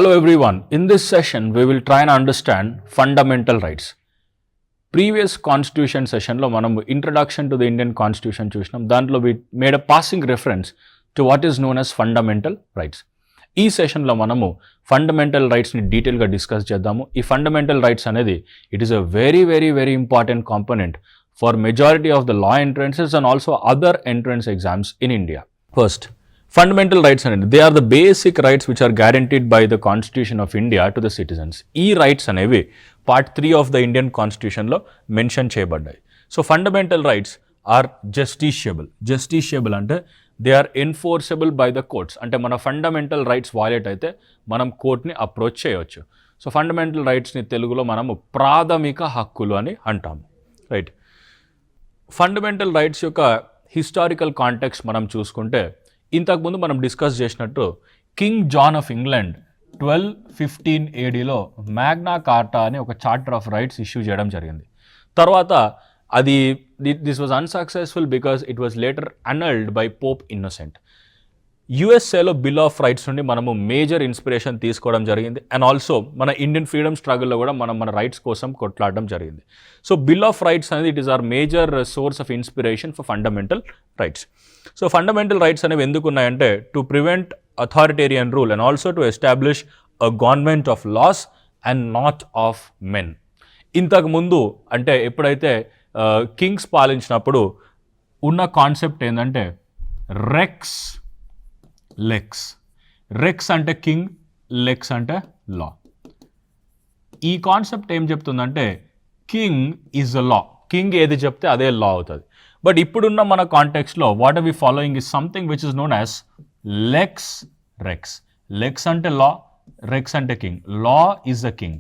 Hello everyone. In this session, we will try and understand fundamental rights. Previous constitution session lo manam introduction to the Indian constitution chusnam. Dantlo we made a passing reference to what is known as fundamental rights. ఈ సెషన్లో మనము fundamental రైట్స్ని డీటెయిల్గా discuss చేద్దాము. ఈ fundamental rights అనేది it is a very important component for majority of the law entrances and also other entrance exams in India. First, fundamental rights అనేది they are the basic rights which are guaranteed by the constitution of India to the citizens. ఈ rights అనేవి part 3 of the Indian కాన్స్టిట్యూషన్లో mention చేయబడ్డాయి. So fundamental rights are justiciable అంటే they are enforceable by the courts. అంటే మన fundamental rights violate అయితే మనం కోర్ట్ని అప్రోచ్ చేయవచ్చు. సో ఫండమెంటల్ రైట్స్ని తెలుగులో మనము ప్రాథమిక హక్కులు అని అంటాము. రైట్, ఫండమెంటల్ రైట్స్ యొక్క హిస్టారికల్ కాంటెక్స్ట్ మనం చూసుకుంటే ఇంతకుముందు మనం డిస్కస్ చేసినట్టు కింగ్ జాన్ ఆఫ్ ఇంగ్లాండ్ 1215 ADలో మ్యాగ్నా కార్టా అని ఒక చార్టర్ ఆఫ్ రైట్స్ ఇష్యూ చేయడం జరిగింది. తర్వాత అది this was unsuccessful because it was later annulled by Pope Innocent. యుఎస్ఏలో బిల్ ఆఫ్ రైట్స్ నుండి మనము మేజర్ ఇన్స్పిరేషన్ తీసుకోవడం జరిగింది. అండ్ ఆల్సో మన ఇండియన్ ఫ్రీడమ్ స్ట్రగుల్లో కూడా మనం మన రైట్స్ కోసం కొట్లాడడం జరిగింది. సో బిల్ ఆఫ్ రైట్స్ అనేది it is our major source of inspiration for fundamental rights. So fundamental rights అనేవి ఎందుకు ఉన్నాయంటే to prevent authoritarian rule and also to establish a government of loss and not of men. ఇంతకుముందు అంటే ఎప్పుడైతే kings పాలించినప్పుడు ఉన్న concept ఏంటంటే rex lex. Rex అంటే కింగ్, లెక్స్ అంటే లా. ఈ కాన్సెప్ట్ ఏం చెప్తుందంటే king is a law. King ఏది చెప్తే అదే లా అవుతుంది. బట్ ఇప్పుడున్న మన కాంటెక్స్ట్లో what are we following is something which is known as lex rex. Lex అంటే లా, రెక్స్ అంటే king. Law is the king.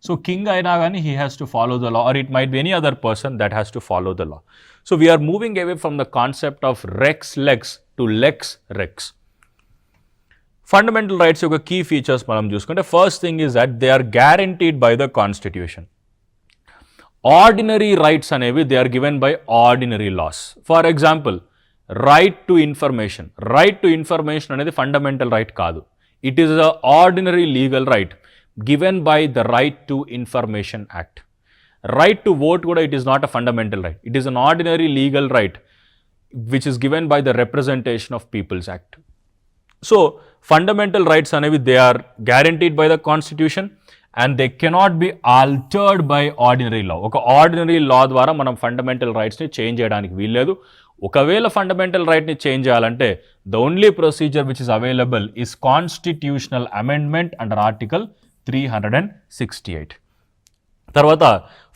So king aina gani he has to follow the law, or it might be any other person that has to follow the law. So we are moving away from the concept of rex lex to lex rex. Fundamental rights yoka key features manam chuskunte first thing is that they are guaranteed by the constitution. Ordinary rights anevi they are given by ordinary laws. For example, right to information. Right to information anedi fundamental right kaadu. It is a ordinary legal right given by the Right to Information Act. Right to vote kuda it is not a fundamental right. It is an ordinary legal right which is given by the Representation of Peoples Act. So fundamental rights anevi they are guaranteed by the constitution and they cannot be altered by ordinary law. Oka ordinary law ద్వారా మనం fundamental rights ని change చేయడానికి వీల్లేదు. ఒకవేళ fundamental రైట్ని change చేయాలంటే the only procedure which is available is constitutional amendment under article 368. తర్వాత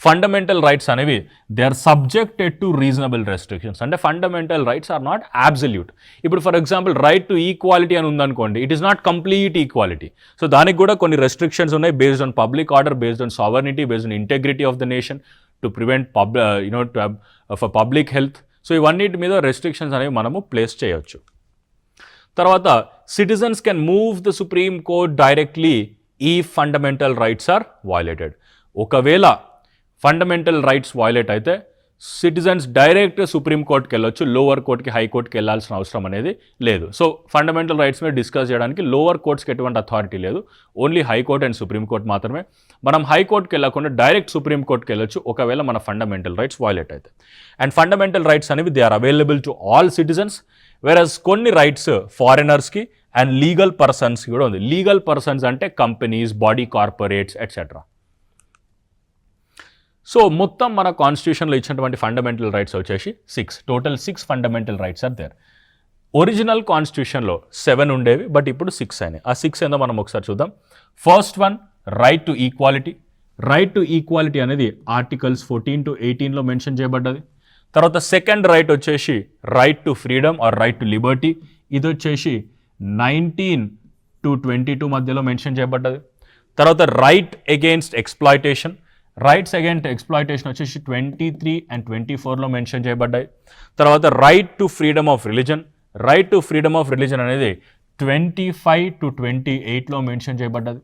fundamental rights అనేవి they are subjected to reasonable restrictions. అంటే fundamental rights are not absolute. ఇప్పుడు for example right to equality అని ఉందనుకోండి, it is not complete equality. So దానికి కూడా కొన్ని restrictions ఉన్నాయి based on public order, based on sovereignty, based on integrity of the nation, to prevent for public health. So ఇవన్నిటి మీద restrictions అనేవి మనము ప్లేస్ చేయవచ్చు. తర్వాత citizens can move the supreme court directly ఈ ఫండమెంటల్ రైట్స్ ఆర్ వయలేటెడ్. ఒకవేళ fundamental rights violate అయితే citizens direct supreme కోర్ట్కి వెళ్ళొచ్చు, లోవర్ కోర్ట్కి హైకోర్ట్కి వెళ్ళాల్సిన అవసరం అనేది లేదు. సో ఫండమెంటల్ రైట్స్ మీద డిస్కస్ చేయడానికి లోవర్ కోర్ట్స్కి ఎటువంటి అథారిటీ లేదు, only high court and supreme court మాత్రమే. మనం హైకోర్ట్కి వెళ్ళకుండా డైరెక్ట్ సుప్రీం కోర్ట్కి వెళ్ళొచ్చు ఒకవేళ మన ఫండమెంటల్ రైట్స్ వయలేట్ అయితే. అండ్ ఫండమెంటల్ రైట్స్ అనేవి they are available to all citizens, whereas కొన్ని రైట్స్ ఫారినర్స్కి అండ్ లీగల్ పర్సన్స్కి కూడా ఉంది. లీగల్ పర్సన్స్ అంటే companies, body corporates etcetera. So మొత్తం మన కాన్స్టిట్యూషన్లో ఇచ్చినటువంటి ఫండమెంటల్ రైట్స్ వచ్చేసి 6. Total 6 fundamental rights are there. Original కాన్స్టిట్యూషన్లో 7 ఉండేవి, బట్ ఇప్పుడు 6 అయినాయి. ఆ 6 ఏందో మనం ఒకసారి చూద్దాం. First one, right to equality. Right to equality అనేది ఆర్టికల్స్ 14 to 18లో మెన్షన్ చేయబడ్డది. తర్వాత సెకండ్ రైట్ వచ్చేసి right to freedom or right to liberty. ఇది వచ్చేసి 19 to 22 మధ్యలో మెన్షన్ చేయబడ్డది. తర్వాత right against exploitation. Rights against exploitation వచ్చేసి 23 and 24లో మెన్షన్ చేయబడ్డాయి. తర్వాత right to freedom of religion. Right to freedom of religion అనేది 25 to 28లో మెన్షన్ చేయబడ్డది.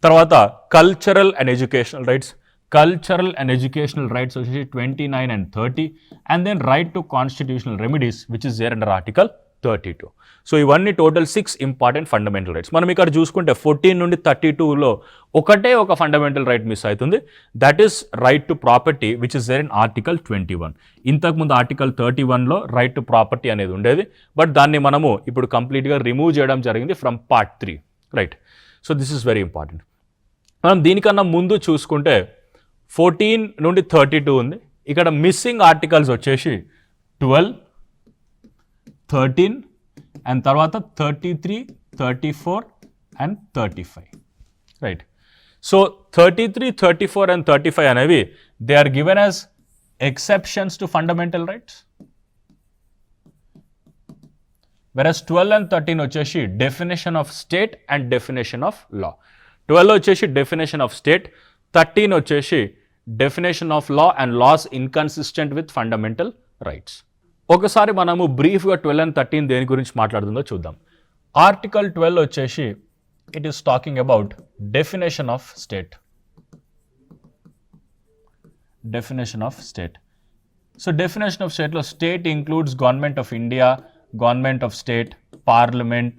తర్వాత cultural and educational rights. Cultural and educational rights వచ్చేసి 29 and 30. And then right to constitutional remedies which is there under article 32. So ఇవన్నీ total 6 important fundamental rights. మనం ఇక్కడ చూసుకుంటే 14 నుండి 32లో ఒకటే ఒక ఫండమెంటల్ రైట్ మిస్ అవుతుంది. That is right to property which is there in article 21. ఇంతకుముందు ఆర్టికల్ 31లో రైట్ టు ప్రాపర్టీ అనేది ఉండేది, బట్ దాన్ని మనము ఇప్పుడు కంప్లీట్గా రిమూవ్ చేయడం జరిగింది from part 3, right. So this is very important. మనం దీనికన్నా ముందు చూసుకుంటే 14 నుండి 32 ఉంది. ఇక్కడ మిస్సింగ్ ఆర్టికల్స్ వచ్చేసి 12, 13 అండ్ తర్వాత 33, 34 అండ్ 35, రైట్. సో 33, 34 అండ్ 35 అనేవి they are given as exceptions to fundamental rights, whereas 12 and 13 వచ్చేసి definition of state and definition of law. 12 వచ్చేసి డెఫినేషన్ ఆఫ్ స్టేట్, 13 వచ్చేసి definition of law and laws inconsistent with fundamental rights. ఒకసారి మనము బ్రీఫ్గా 12 and 13 దేని గురించి మాట్లాడుతుందో చూద్దాం. ఆర్టికల్ 12 వచ్చేసి it is talking about definition of state. Definition of state. So definition of స్టేట్లో state includes government of India, government of state, parliament,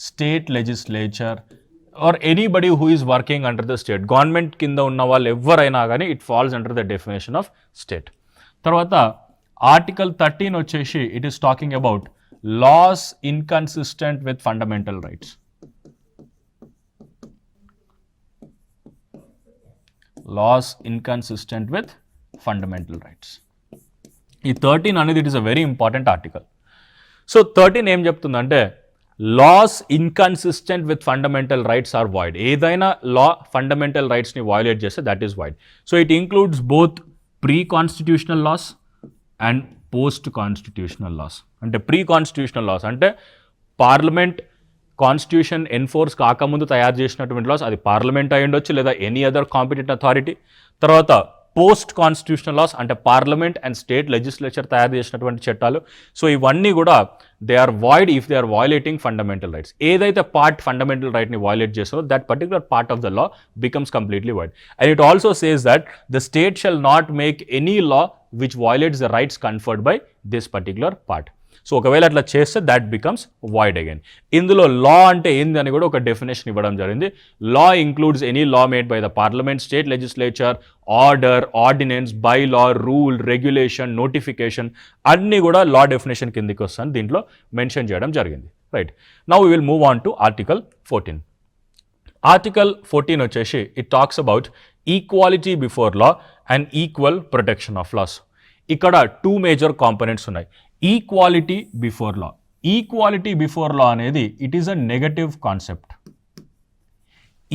state legislature or anybody who is working under the state. Government కింద ఉన్న వాళ్ళు ఎవరైనా కానీ it falls under the definition of state. తర్వాత article 13 వచ్చేసి it is talking about laws inconsistent with fundamental rights. Laws inconsistent with fundamental rights. ఈ 13 అనేది it is a very important article. So 13 ఏం చెప్తుందంటే laws inconsistent with fundamental rights are void. ఏదైనా law fundamental రైట్స్ని violate చేస్తే that is void. So it includes both pre constitutional laws and post constitutional laws. అంటే pre constitutional laws అంటే parliament constitution enforce కాకముందు తయారు చేసినటువంటి లాస్, అది పార్లమెంట్ అయి ఉండొచ్చు లేదా ఎనీ అదర్ కాంపిటెంట్ అథారిటీ. తర్వాత పోస్ట్ కాన్స్టిట్యూషనల్ లాస్ అంటే పార్లమెంట్ అండ్ స్టేట్ లెజిస్లేచర్ తయారు చేసినటువంటి చట్టాలు. సో ఇవన్నీ కూడా they are void if they are violating fundamental rights. ఏదైతే పార్ట్ ఫండమెంటల్ రైట్ని వయోలేట్ చేస్తుందో that particular part of the law becomes completely void. And it also says that the state shall not make any law which violates the rights conferred by this particular part. So ఒకవేళ అట్లా చేస్తే that becomes void again. ఇందులో లా అంటే ఏంది అని కూడా ఒక definition ఇవ్వడం జరిగింది. Law includes any law made by the parliament, state legislature, order, ordinance, bylaw, rule, regulation, notification అన్నీ కూడా లా డెఫినేషన్ కిందకి వస్తాను దీంట్లో మెన్షన్ చేయడం జరిగింది, right. Now we will move on to article 14. Article 14 వచ్చేసి it talks about equality before law and equal protection of laws. ఇక్కడ 2 major components ఉన్నాయి. Equality before law. Equality before law అనేది it is a negative concept.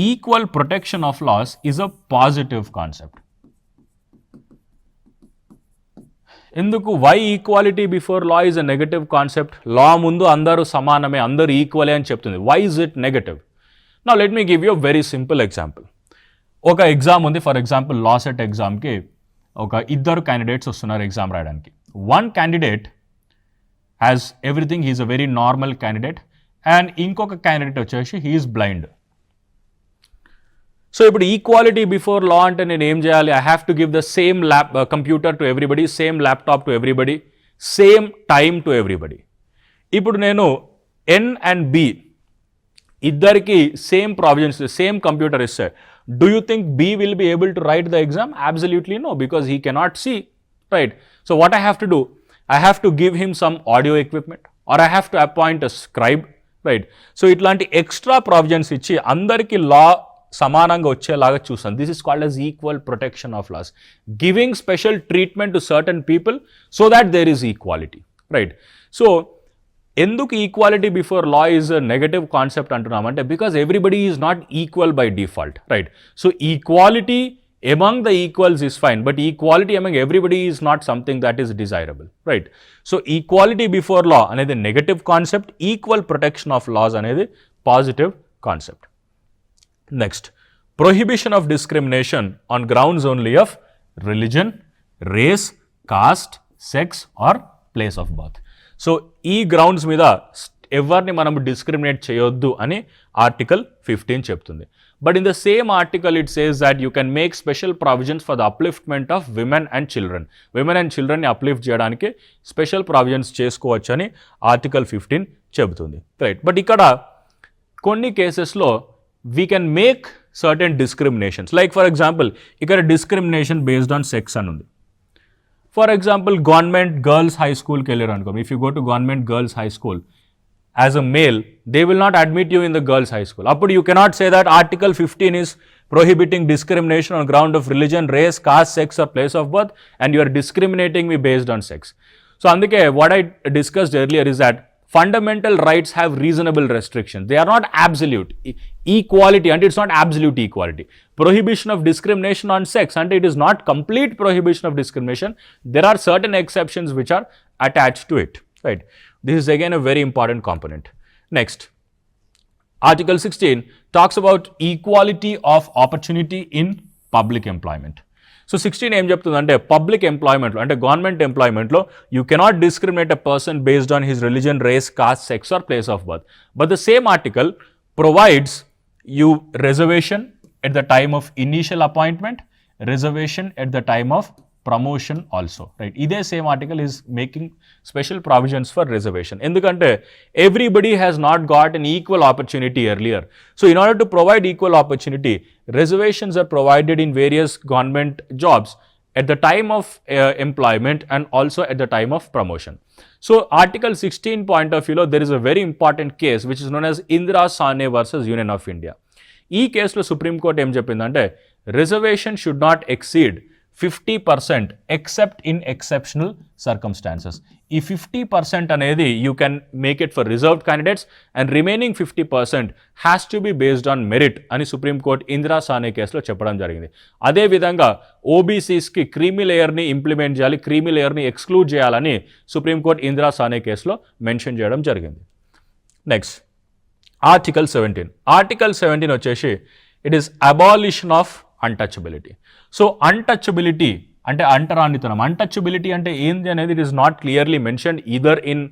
Equal protection of laws is a positive concept. ఎందుకు why equality before law is a negative concept? Law ముందు అందరూ సమానమే, అందరూ ఈక్వలే అని చెప్తుంది. Why is it negative? Now let me give you very simple example. ఒక exam ఉంది, ఫర్ ఎగ్జాంపుల్ లా సెట్ ఎగ్జామ్కి ఒక 2 క్యాండిడేట్స్ వస్తున్నారు ఎగ్జామ్ రాయడానికి. One candidate has everything, he is a very normal candidate, and ఇంకొక క్యాండిడేట్ వచ్చేసి హీఈస్ బ్లైండ్. సో ఇప్పుడు equality before law అంటే నేను ఏం చేయాలి? I have to give the same computer to everybody, same laptop to everybody, same time to everybody. ఇప్పుడు నేను ఎన్ అండ్ బి ఇద్దరికి సేమ్ ప్రావిజన్స్, సేమ్ కంప్యూటర్ ఇస్తే do you think B will be able to write the exam? Absolutely no, because he cannot see, right? So what I have to do? I have to give him some audio equipment or I have to appoint a scribe, right? So itlanti extra provisions ichi andariki law samananga vachelaga chusam. This is called as equal protection of laws, giving special treatment to certain people so that there is equality, right? So ఎందుకు equality before law is a negative concept అంటున్నామంటే because everybody is not equal by default, right? So equality among the equals is fine, but equality among everybody is not something that is desirable, right? So equality before law అనేది negative concept, equal protection of laws అనేది positive concept. Next, prohibition of discrimination on grounds only of religion, race, caste, sex or place of birth. So ఈ grounds మీద ఎవరిని మనం discriminate చేయొద్దు అని article 15 చెప్తుంది. But in the same article it says that you can make special provisions for the upliftment of women and children. Women and చిల్డ్రన్ని uplift చేయడానికి special provisions చేసుకోవచ్చు అని ఆర్టికల్ 15 చెబుతుంది. రైట్, బట్ ఇక్కడ కొన్ని కేసెస్లో we can make certain discriminations. Like for example ఇక్కడ discrimination based on sex అని ఉంది. For example government girls high స్కూల్కి వెళ్ళారు అనుకో, if you go to government girls high school as a male, they will not admit you in the girls high school. Appudu you cannot say that article 15 is prohibiting discrimination on ground of religion, race, caste, sex or place of birth and you are discriminating me based on sex. So అందుకే what I discussed earlier is that fundamental rights have reasonable restrictions. They are not absolute. Equality and it's not absolute equality. Prohibition of discrimination on sex and it is not complete prohibition of discrimination. There are certain exceptions which are attached to it. Right. This is again a very important component. Next, Article 16 talks about equality of opportunity in public employment. So 16 ఏం చెప్తుందంటే public ఎంప్లాయ్మెంట్లో అంటే government ఎంప్లాయ్మెంట్లో you cannot discriminate a person based on his religion, race, caste, sex or place of birth. But the same article provides you reservation at the time of initial appointment, reservation at the time of promotion also, right? Iదే same article is making special provisions for reservation. ఎందుకంటే everybody has not got an equal opportunity earlier. So in order to provide equal opportunity, reservations are provided in various government jobs at the time of employment and also at the time of promotion. So Article 16 point of view, there is a very important case which is known as Indira Sane versus Union of India. ఈ కేసులో supreme court ఏం చెప్పిందంటే reservation should not exceed 50% except in exceptional circumstances. ఈ 50% అనేది you can make it for reserved candidates and remaining 50% has to be based on merit అని supreme court Indira Sane కేసులో చెప్పడం జరిగింది. అదేవిధంగా ఓబీసీస్కి క్రీమీ లేయర్ని ఇంప్లిమెంట్ చేయాలి, క్రీమీ లేయర్ని ఎక్స్క్లూడ్ చేయాలని సుప్రీం కోర్ట్ ఇందిరా సానే కేసులో మెన్షన్ చేయడం జరిగింది. Next, article 17. ఆర్టికల్ 17 వచ్చేసి it is abolition of untouchability. So untouchability అంటే అంటరానితనం. అన్టచబిలిటీ అంటే ఏంది అనేది it is not clearly mentioned either in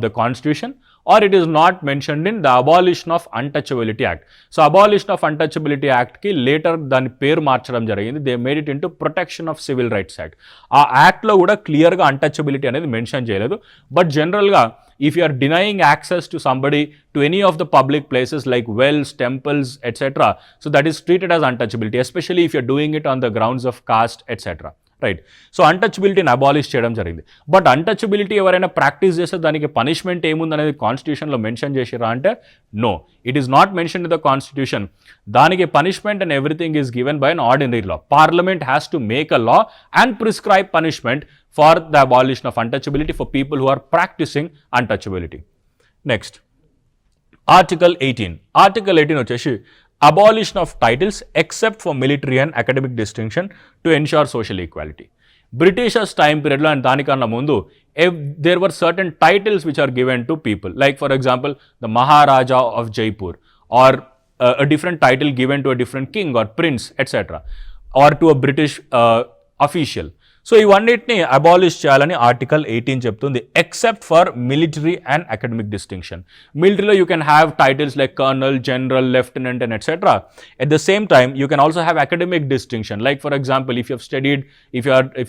the constitution or it is not mentioned in the abolition of untouchability act. So abolition of untouchability యాక్ట్కి later దాని పేరు మార్చడం జరిగింది. They made it into protection of civil rights act. ఆ యాక్ట్లో కూడా క్లియర్గా untouchability అనేది మెన్షన్ చేయలేదు. బట్ జనరల్గా if you are denying access to somebody to any of the public places like wells, temples, etc., so that is treated as untouchability, especially if you are doing it on the grounds of caste, etc. Right. So అన్టచబిలిటీని abolish చేయడం జరిగింది. But untouchability ఎవరైనా practice చేస్తే దానికి punishment ఏముందనేది కాన్స్టిట్యూషన్లో mention చేసిరా అంటే no, it is not mention in the constitution. దానికి punishment and everything is given by an ordinary law. Parliament has to make a law and prescribe punishment for the abolition of untouchability for people who are practicing untouchability. Next, Article 18. Article 18 వచ్చేసి abolition of titles except for military and academic distinction to ensure social equality. Britishers time period లో and దానికన్నా ముందు there were certain titles which are given to people, like for example the Maharaja of Jaipur or a different title given to a different king or prince, etc., or to a British official. So ఇవన్నిటిని abolish చేయాలని article 18 చెప్తుంది, except for military and academic distinction. మిలిటరీలో you can have titles like colonel, general, lieutenant and etcetera. At the same time you can also have academic distinction, like for example if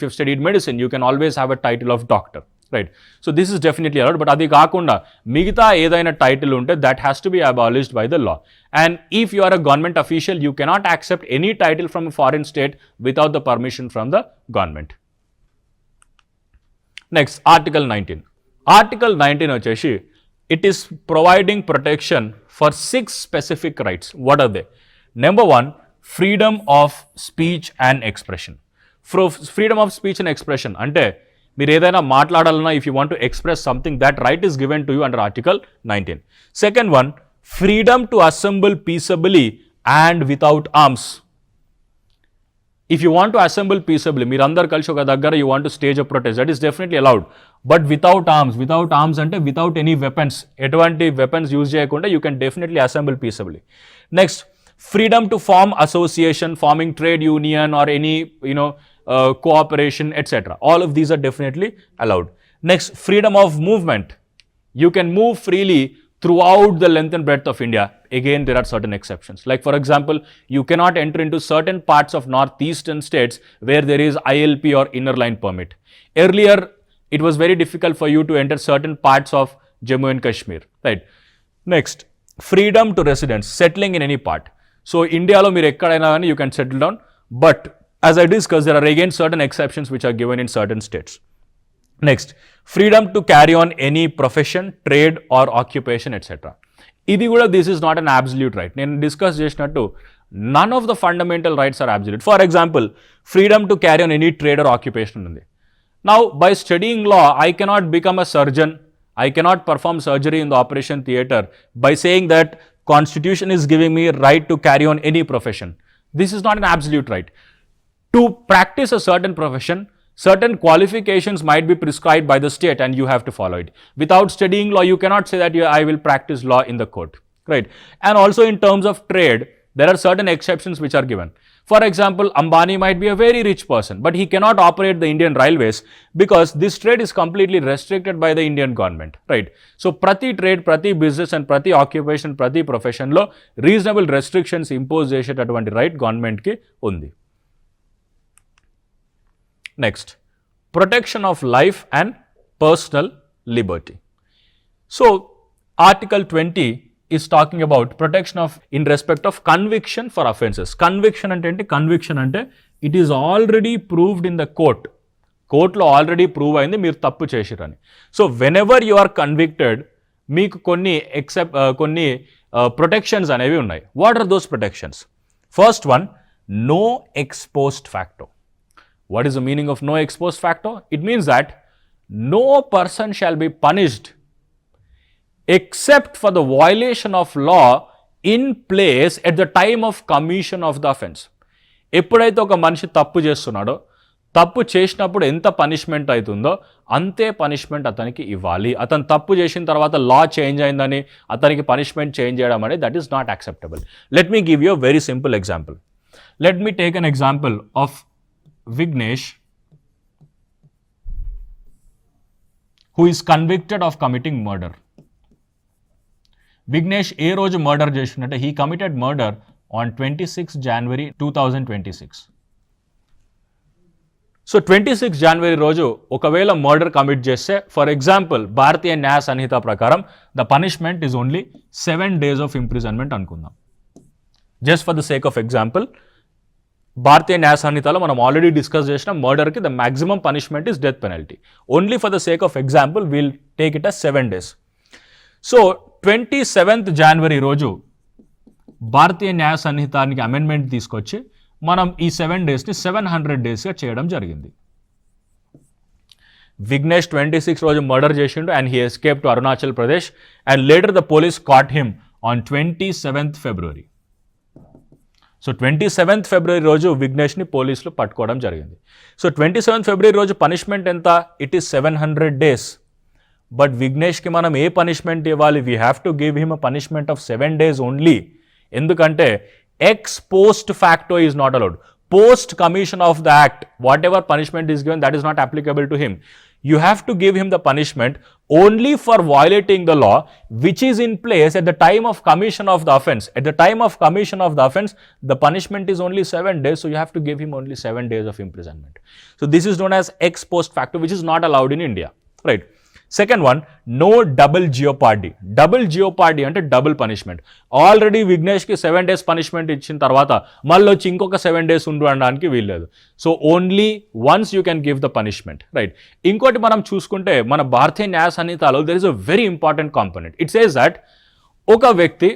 you studied medicine you can always have a title of doctor, right. So this is definitely allowed. బట్ అది కాకుండా మిగతా ఏదైనా title ఉంటే that has to B abolished by the law. And if you are a government official you cannot accept any title from a foreign state without the permission from the government. Next, article 19. Article 19 వచ్చేసి it is providing protection for 6 specific rights. What are they? Number 1, freedom of speech and expression. Freedom of speech and expression అంటే మీరు ఏదైనా మాట్లాడాలన్నా if you want to express something, that right is given to you under article 19. Second one, freedom to assemble peaceably and without arms. If you want to assemble peaceably, మీరు అందరు కలిసి ఒక దగ్గర you want to stage a protest, that is definitely allowed. But without arms అంటే without any weapons, ఎటువంటి weapons use చేయకుండా you can definitely assemble peaceably. Next, freedom to form association, forming trade union or any cooperation, etc. All of these are definitely allowed. Next, freedom of movement. You can move freely throughout the length and breadth of India, again there are certain exceptions. Like for example, you cannot enter into certain parts of northeastern states where there is ILP or inner line permit. Earlier, it was very difficult for you to enter certain parts of Jammu and Kashmir, right? Next, freedom to residence, settling in any part. So India lo meer ekkadaina gaani you can settle down, but as I discussed, there are again certain exceptions which are given in certain states. Next, freedom to carry on any profession, trade or occupation, etc. ఇది కూడా this is not an absolute right. నేను discuss చేసినట్టు none of the fundamental rights are absolute. For example, freedom to carry on any trade or occupation ఉంది. Now by studying law, I cannot become a surgeon, I cannot perform surgery in the operation theatre by saying that constitution is giving me right to carry on any profession. This is not an absolute right. To practice a certain profession, certain qualifications might be prescribed by the state and you have to follow it. Without studying law, you cannot say that I will practice law in the court, right? And also in terms of trade, there are certain exceptions which are given. For example, Ambani might be a very rich person, but he cannot operate the Indian railways because this trade is completely restricted by the Indian government, right? So, prati trade, prati business and prati occupation, prati profession lo reasonable restrictions impose chesetavanti right government ki undi. Next, protection of life and personal liberty. So, Article 20 is talking about protection of in respect of conviction for offences. Conviction ante enti? Conviction ante it is already proved in the court. Court lo already prove ayindi meer tappu chesirani. So, whenever you are convicted, meeku konni protections anevi unnai. What are those protections? First one, no ex post facto. What is the meaning of no ex post facto? It means that no person shall be punished except for the violation of law in place at the time of commission of the offence. ఎప్పుడైతే ఒక మనిషి తప్పు చేస్తున్నాడో, తప్పు చేసినప్పుడు ఎంత punishment అవుతుందో అంతే పనిష్మెంట్ అతనికి ఇవ్వాలి. అతను తప్పు చేసిన తర్వాత లా చేంజ్ అయిందని అతనికి పనిష్మెంట్ చేంజ్ చేయడం అనేది that is not acceptable. Let me give you a very simple example. Let me take an example of Vignesh, who is convicted of committing murder. Vignesh ఏ రోజు మర్డర్ చేసినట్టే he committed murder on 26 January 2026. So 26 జనవరి రోజు ఒకవేళ murder commit చేస్తే, for example Bharatiya Nyaya Sanhita ప్రకారం the punishment is only 7 days of imprisonment అనుకుందాం. Just for the sake of example, Bharatiya న్యాయ సంహితలో మనం ఆల్రెడీ డిస్కస్ చేసిన మర్డర్కి the maximum punishment is death penalty. Only for the sake of example will take it as 7 days. So 27th January రోజు భారతీయ న్యాయ సంహితానికి amendment తీసుకొచ్చి మనం ఈ 7 daysని 700 daysగా చేయడం జరిగింది. విఘ్నేష్ 26 రోజు మర్డర్ చేసిండు and he escape to Arunachal Pradesh and later the police caught him on 27th February. So 27th February రోజు విఘ్నేష్ని పోలీసులు పట్టుకోవడం జరిగింది. సో 27th February రోజు పనిష్మెంట్ ఎంత? It is 700 days. బట్ విఘ్నేష్కి మనం ఏ పనిష్మెంట్ ఇవ్వాలి? We have to give him a punishment of 7 days only. ఎందుకంటే ex post facto is not allowed. Post commission of the act whatever punishment is given that is not applicable to him. You have to give him the punishment only for violating the law which is in place at the time of commission of the offence. At the time of commission of the offence, the punishment is only 7 days, so you have to give him only 7 days of imprisonment. So this is known as ex post facto, which is not allowed in India, right? Second one, no double jeopardy. Double jeopardy అంటే double punishment. Already విఘ్నేష్కి 7 days punishment ఇచ్చిన తర్వాత మళ్ళీ వచ్చి ఇంకొక 7 days ఉండు అనడానికి వీల్లేదు. So only once you can give the punishment, right? ఇంకోటి మనం చూసుకుంటే మన భారతీయ న్యాయ సంహితలో there is a very important component. It says that ఒక వ్యక్తి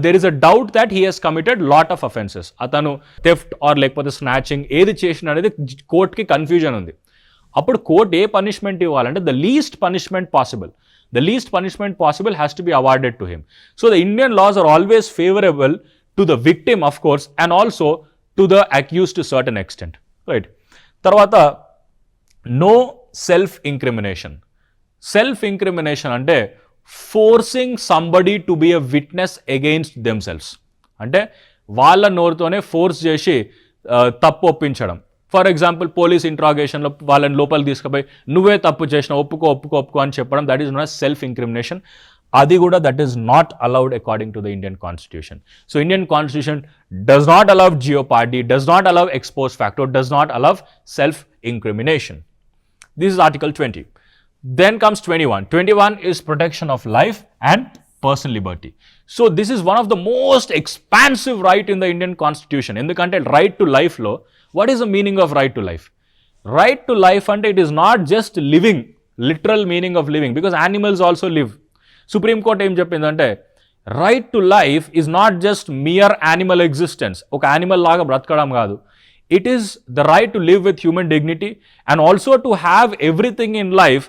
there is a doubt that he has committed lot of offences. అతను థెఫ్ట్ ఆర్ లేకపోతే స్నాచింగ్ ఏది చేసిన అనేది కోర్టుకి కన్ఫ్యూజన్ ఉంది. అప్పుడు కోర్ట్ ఏ పనిష్మెంట్ ఇవ్వాలంటే the least punishment possible. The least punishment possible has to be awarded to him. So the Indian laws are always favorable to the victim, of course, and also to the accused to a certain extent, right? Tarvata, no self-incrimination. Self-incrimination ante forcing somebody to be a witness against themselves. అంటే వాళ్ళ నోరుతోనే force చేసి తప్పు ఒప్పించడం. For example police ఇంట్రాగేషన్లో వాళ్ళని లోపల తీసుకుపోయి నువ్వే తప్పు చేసిన ఒప్పుకో అని చెప్పడం, that is not self incrimination. అది కూడా that is not allowed according to the Indian constitution. So Indian constitution does not allow jeopardy, does not allow ex post facto, does not allow self incrimination. This is Article 20. Then comes 21. 21 is protection of life and personal liberty. So this is one of the most expansive right in the Indian Constitution. ఎందుకంటే right to life లో what is the meaning of right to life? Right to life అంటే it is not just living, literal meaning of living, because animals also live. Supreme Court ఏం చెప్పిందంటే right to life is not just mere animal existence. ఒక animal లాగా బ్రతకడం కాదు. It is the right to live with human dignity and also to have everything in life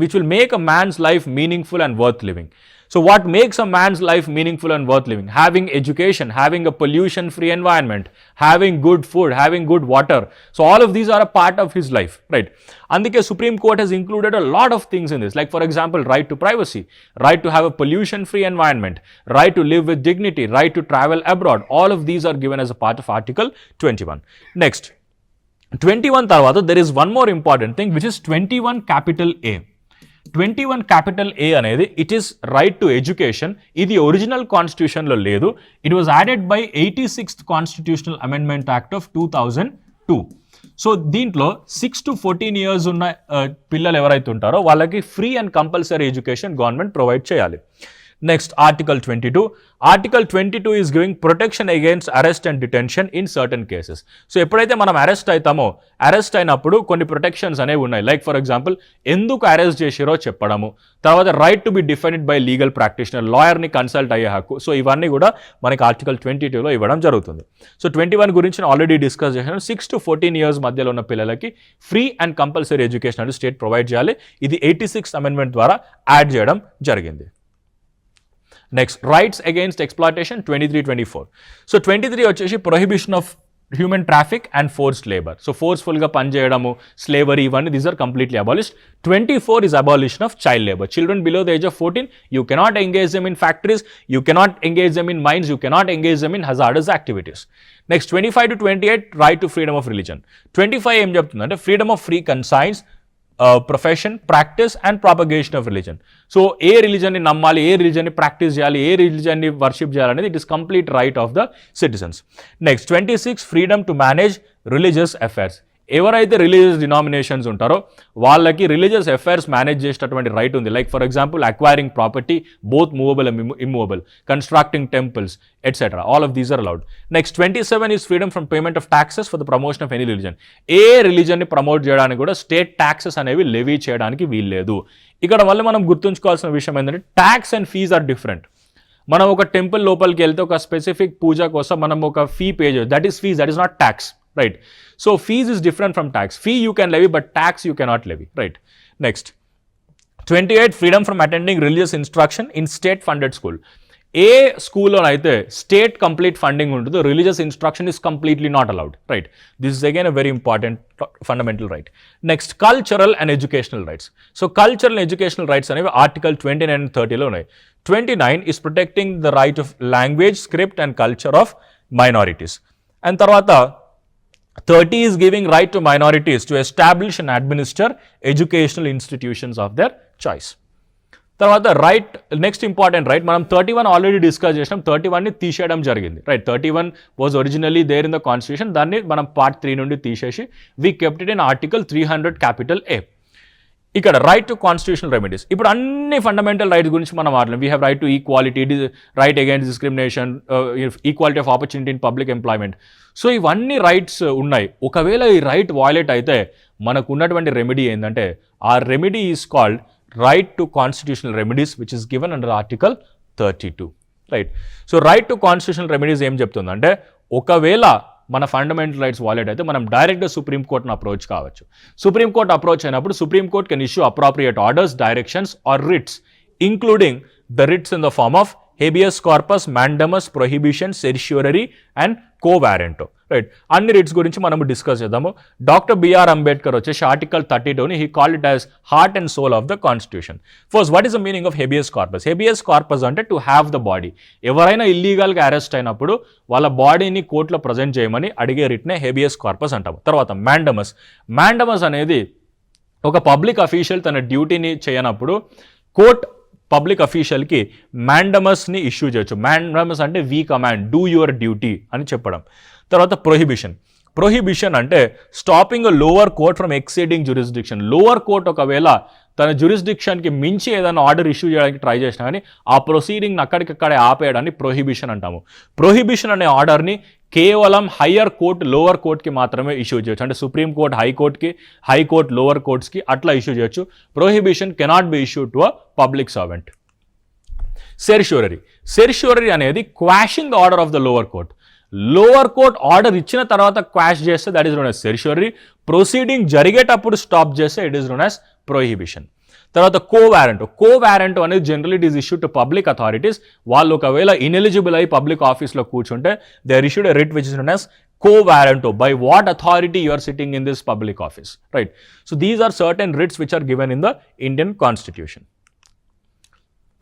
which will make a man's life meaningful and worth living. So what makes a man's life meaningful and worth living? Having education, having a pollution-free environment, having good food, having good water. So all of these are a part of his life, right? Andike Supreme Court has included a lot of things in this, like for example, right to privacy, right to have a pollution-free environment, right to live with dignity, right to travel abroad. All of these are given as a part of Article 21. Next, 21 tarvata, there is one more important thing, which is 21 capital A. 21 capital A అనేది it is right to education. ఇది original కాన్స్టిట్యూషన్లో లేదు. It was added by 86th constitutional amendment act of 2002. So దీంట్లో 6 to 14 years ఉన్న పిల్లలు ఎవరైతే ఉంటారో వాళ్ళకి free and compulsory education government provide చేయాలి. Next, Article 22. Article 22 is giving protection against arrest and detention in certain cases. So, ఎప్పుడైతే మనం arrest అవుతామో, అరెస్ట్ అయినప్పుడు కొన్ని ప్రొటెక్షన్స్ అనేవి ఉన్నాయి. లైక్ ఫర్ ఎగ్జాంపుల్ ఎందుకు అరెస్ట్ చేసిరో చెప్పడము, తర్వాత right to be defended by legal practitioner, లాయర్ని కన్సల్ట్ అయ్యే హక్కు. సో ఇవన్నీ కూడా మనకి ఆర్టికల్ 22లో ఇవ్వడం జరుగుతుంది. సో 21 గురించి నేను ఆల్రెడీ డిస్కస్ చేశాను. 6 to 14 years మధ్యలో ఉన్న పిల్లలకి ఫ్రీ అండ్ కంపల్సరీ ఎడ్యుకేషన్ అనేది స్టేట్ ప్రొవైడ్ చేయాలి. ఇది 86th అమెండ్మెంట్ ద్వారా యాడ్ చేయడం జరిగింది. Next, rights against exploitation 23-24. So 23 వచ్చేసి prohibition of human traffic and forced labor. So forceful గా పనిచేయడము, slavery, ఇవన్నీ these are completely abolished. 24 is abolition of child labor. Children below the age of 14, you cannot engage them in factories, you cannot engage them in mines, you cannot engage them in hazardous activities. Next, 25 to 28, right to freedom of religion. 25 ఏం చెప్తుందంటే freedom of free conscience, profession, practice and propagation of religion. So ఏ రిలీజన్ని నమ్మాలి, ఏ రిలీజన్ని practice చేయాలి, ఏ రిలీజన్ని వర్షిప్ చేయాలనేది it is complete right of the citizens. Next 26 freedom to manage religious affairs. ఎవరైతే రిలీజియస్ డినామినేషన్స్ ఉంటారో వాళ్ళకి రిలీజియస్ అఫైర్స్ మేనేజ్ చేసేటటువంటి రైట్ ఉంది. Like for example acquiring property both movable and immovable, constructing temples etcetera, all of these are allowed. Next 27 is freedom from payment of taxes for the promotion of any religion. ఏ రిలీజన్ని promote చేయడానికి కూడా state taxes అనేవి levy చేయడానికి వీల్లేదు. ఇక్కడ మళ్ళీ మనం గుర్తుంచుకోవాల్సిన విషయం ఏంటంటే tax and fees are different. మనం ఒక టెంపుల్ లోపలికి వెళ్తే ఒక స్పెసిఫిక్ పూజ కోసం మనం ఒక ఫీ పే చేయాలి, that is fees, that is not tax, right? So fees is different from tax. Fee you can levy, but tax you cannot levy, right? Next, 28 freedom from attending religious instruction in state funded school. ఏ స్కూల్లో అయితే state complete funding ఉంటుందో religious instruction is completely not allowed, right? This is again a very important fundamental right. Next cultural and educational rights. So cultural and educational rights అనేవి article 29 and 30లో ఉన్నాయి. 29 is protecting the right of language, script and culture of minorities. And తర్వాత 30 is giving right to minorities to establish and administer educational institutions of their choice. తర్వాత right, next important right, మనం 31 already discuss చేసినాం, 31ని తీసేయడం జరిగింది, right? 31 was originally there in the constitution, దాన్ని మనం part 3 నుండి తీసేసి we kept it in article 300 capital A. ఇక్కడ రైట్ టు కాన్స్టిట్యూషనల్ రెమెడీస్. ఇప్పుడు అన్ని ఫండమెంటల్ రైట్స్ గురించి మనం మాట్లాడాం. We have right to equality, right against discrimination, equality of opportunity in public employment. So ఇవన్నీ రైట్స్ ఉన్నాయి. ఒకవేళ ఈ రైట్ వయలేట్ అయితే మనకు ఉన్నటువంటి రెమెడీ ఏంటంటే ఆ remedy is called right to constitutional remedies which is given under article 32, right? So right to constitutional remedies ఏం చెప్తుందంటే ఒకవేళ మన ఫండమెంటల్ రైట్స్ వాలెట్ అయితే మనం డైరెక్ట్గా సుప్రీంకోర్టును అప్రోచ్ కావచ్చు. సుప్రీంకోర్టు అప్రోచ్ అయినప్పుడు supreme court can issue appropriate orders, directions or writs, including the writs in the form of habeas corpus, mandamus, prohibition, certiorari and quo warranto, right. అన్ని రిట్స్ గురించి మనం discuss చేద్దాము. డాక్టర్ బిఆర్ అంబేద్కర్ వచ్చేసి article 32ని he called it as heart and soul of the constitution. First, what is the meaning of habeas corpus? Habeas corpus అంటే to have the body. ఎవరైనా ఇల్లీగల్గా arrest అయినప్పుడు వాళ్ళ బాడీని కోర్టులో ప్రజెంట్ చేయమని అడిగే రిట్నే హెబియస్ కార్పస్ అంటాము. తర్వాత మ్యాండమస్. మ్యాండమస్ అనేది ఒక పబ్లిక్ అఫీషియల్ తన డ్యూటీని చేయనప్పుడు కోర్ట్ పబ్లిక్ అఫీషియల్కి మ్యాండమస్ని ఇష్యూ చేయొచ్చు. మ్యాండమస్ అంటే we command, do your duty అని చెప్పడం. తర్వాత ప్రొహిబిషన్. ప్రొహిబిషన్ అంటే stopping lower court from exceeding jurisdiction. Lower court ఒకవేళ తన జ్యూరిస్డిక్షన్కి మించి ఏదైనా ఆర్డర్ ఇష్యూ చేయడానికి ట్రై చేసినా కానీ ఆ ప్రొసీడింగ్ని అక్కడికక్కడే ఆపేయడాన్ని ప్రొహిబిషన్ అంటాము. ప్రొహిబిషన్ అనే ఆర్డర్ని కేవలం హయ్యర్ కోర్ట్ లోవర్ కోర్ట్కి మాత్రమే ఇష్యూ చేయొచ్చు. అంటే సుప్రీం కోర్ట్ హైకోర్ట్కి, హైకోర్ట్ లోవర్ కోర్ట్స్కి అట్లా ఇష్యూ చేయొచ్చు. Prohibition cannot be issued to a public servant. Certiorari. Certiorari అనేది quashing the order of the lower court. Lower court order ఇచ్చిన తర్వాత క్వాష్ చేస్తే that is known as certiorari. Proceeding జరిగేటప్పుడు stop చేస్తే it is known as prohibition. తర్వాత quo warranto. Quo warranto అనేది generally it is issued to public authorities. వాళ్ళు ఒకవేళ ineligible అయ్యి పబ్లిక్ ఆఫీస్లో కూర్చుంటే they are issued a writ which is known as co-warranto. By what authority you are sitting in this public office, right? So these are certain writs which are given in the Indian Constitution.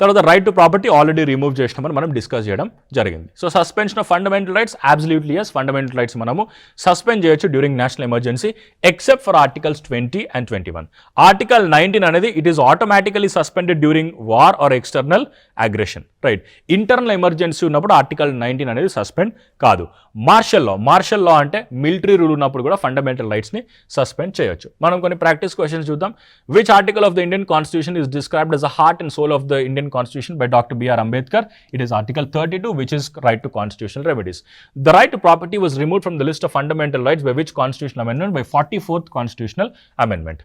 తర్వాత right to property already remove చేసినామని మనం discuss చేయడం జరిగింది. So suspension of fundamental rights, absolutely yes. Fundamental rights మనము suspend చేయొచ్చు during national emergency except for articles 20 and 21. Article 19 అనేది it is automatically suspended during war or external aggression, right. Internal emergency ఉన్నప్పుడు article 19 అనేది suspend కాదు. Martial లా అంటే military rule ఉన్నప్పుడు కూడా fundamental రైట్స్ని suspend చేయొచ్చు. మనం కొన్ని ప్రాక్టీస్ క్వశ్చన్స్ చూద్దాం. Which article of the Indian constitution is described as a heart and soul of the Indian Constitution by Dr. B.R. Ambedkar? It is Article 32, which is right to constitutional remedies. The right to property was removed from the list of fundamental rights by which constitutional amendment? By 44th Constitutional Amendment.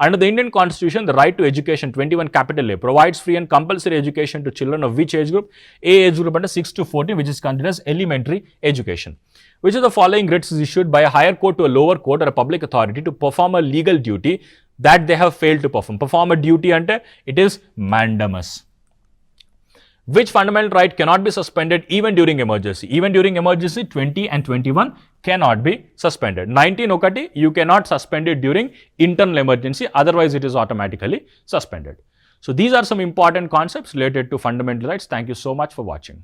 Under the Indian Constitution, the right to education, 21 capital A, provides free and compulsory education to children of which age group? A age group under 6 to 14, which is considered as elementary education. Which of the following writs is issued by a higher court to a lower court or a public authority to perform a legal duty that they have failed to perform? Perform a duty ante it is mandamus. Which fundamental right cannot be suspended even during emergency? Even during emergency, 20 and 21 cannot be suspended. 19 okati, you cannot suspend it during internal emergency, otherwise it is automatically suspended. So these are some important concepts related to fundamental rights. Thank you so much for watching.